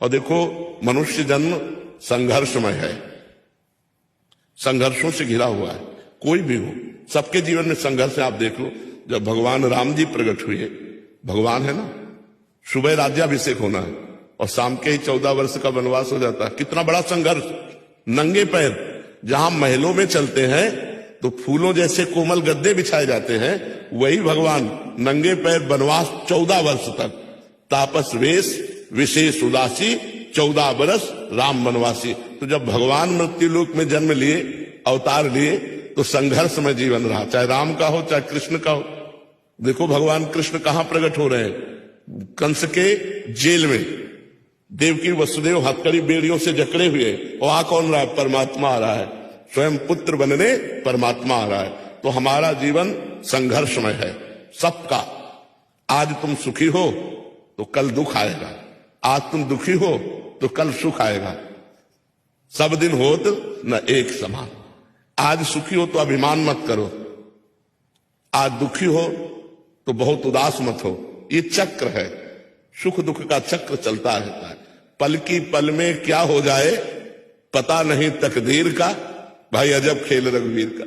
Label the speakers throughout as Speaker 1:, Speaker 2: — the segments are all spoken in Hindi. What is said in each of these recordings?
Speaker 1: और देखो, मनुष्य जन्म संघर्षमय है, संघर्षों से घिरा हुआ है। कोई भी हो, सबके जीवन में संघर्ष है। आप देख लो, जब भगवान राम जी प्रकट हुए, भगवान है ना, सुबह राज्याभिषेक होना है और शाम के ही 14 वर्ष का वनवास हो जाता है। कितना बड़ा संघर्ष। नंगे पैर जहां महलों में चलते हैं तो फूलों जैसे कोमल गद्दे बिछाए जाते हैं, वही भगवान नंगे पैर वनवास 14 वर्ष तक। तापस वेश विशेष उदासी 14 बरस राम वनवासी। तो जब भगवान मृत्युलोक में जन्म लिए, अवतार लिए, तो संघर्ष में जीवन रहा, चाहे राम का हो चाहे कृष्ण का हो। देखो भगवान कृष्ण कहां प्रकट हो रहे हैं? कंस के जेल में, देवकी वसुदेव हथकड़ी बेड़ियों से जकड़े हुए। वहां कौन रहा है? परमात्मा आ रहा है, स्वयं पुत्र बनने परमात्मा आ रहा है। तो हमारा जीवन संघर्षमय है सबका। आज तुम सुखी हो तो कल दुख आएगा, आज तुम दुखी हो तो कल सुख आएगा। सब दिन होत न एक समान। आज सुखी हो तो अभिमान मत करो, आज दुखी हो तो बहुत उदास मत हो। ये चक्र है, सुख दुख का चक्र चलता रहता है। पल की पल में क्या हो जाए पता नहीं तकदीर का। भाई अजब खेल रघुवीर का,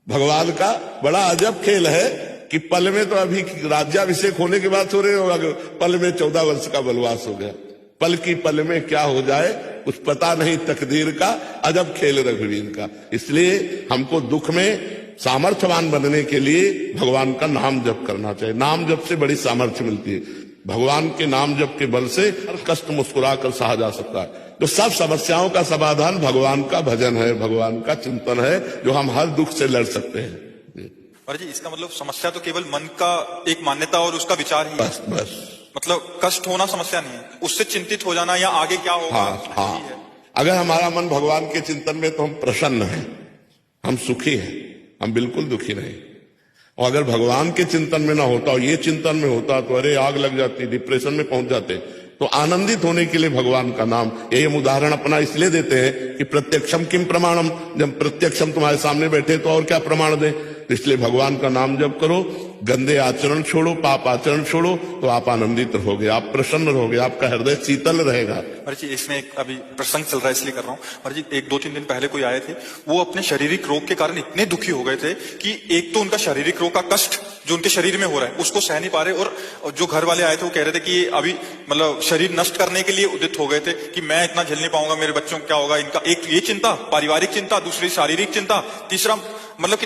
Speaker 1: भगवान का बड़ा अजब खेल है कि पल में, तो अभी राज्याभिषेक होने के बाद थोड़े होगा, पल में 14 वर्ष का वनवास हो गया। पल की पल में क्या हो जाए कुछ पता नहीं तकदीर का, अजब खेल रघुवीर का। इसलिए हमको दुख में सामर्थ्यवान बनने के लिए भगवान का नाम जप करना चाहिए। नाम जप से बड़ी सामर्थ्य मिलती है। भगवान के नाम जप के बल से हर कष्ट मुस्कुरा कर सहा जा सकता है। तो सब समस्याओं का समाधान भगवान का भजन है, भगवान का चिंतन है, जो हम हर दुख से लड़ सकते हैं।
Speaker 2: और जी इसका मतलब समस्या तो केवल मन का एक मान्यता और उसका विचार ही है।
Speaker 1: बस
Speaker 2: मतलब कष्ट होना समस्या नहीं है, उससे चिंतित हो जाना या आगे क्या होगा।
Speaker 1: हाँ। अगर हमारा मन भगवान के चिंतन में, तो हम प्रसन्न हैं, हम सुखी हैं, हम बिल्कुल दुखी नहीं। और अगर भगवान के चिंतन में ना होता और ये चिंतन में होता तो अरे आग लग जाती, डिप्रेशन में पहुंच जाते। तो आनंदित होने के लिए भगवान का नाम, ये हम उदाहरण अपना इसलिए देते हैं कि प्रत्यक्षम किम प्रमाणम। जब प्रत्यक्षम तुम्हारे सामने बैठे तो और क्या प्रमाण दें। इसलिए भगवान का नाम जप करो, गंदे आचरण छोड़ो, पाप आचरण छोड़ो, तो आप आनंदित रहोगे, आप प्रसन्न रहोगे, आपका हृदय शीतल रहेगा।
Speaker 2: और जी इसमें एक अभी प्रसंग चल रहा है इसलिए कर रहा हूँ। और जी 1-2-3 दिन पहले कोई आए थे, वो अपने शारीरिक रोग के कारण इतने दुखी हो गए थे कि एक तो उनका शारीरिक रोग का कष्ट जो उनके शरीर में हो रहा है उसको सह नहीं पा रहे, और जो घर वाले आए थे वो कह रहे थे कि अभी मतलब शरीर नष्ट करने के लिए उदित हो गए थे कि मैं इतना झेल नहीं पाऊंगा, मेरे बच्चों को क्या होगा। इनका एक ये चिंता, पारिवारिक चिंता, दूसरी शारीरिक चिंता, तीसरा मतलब कि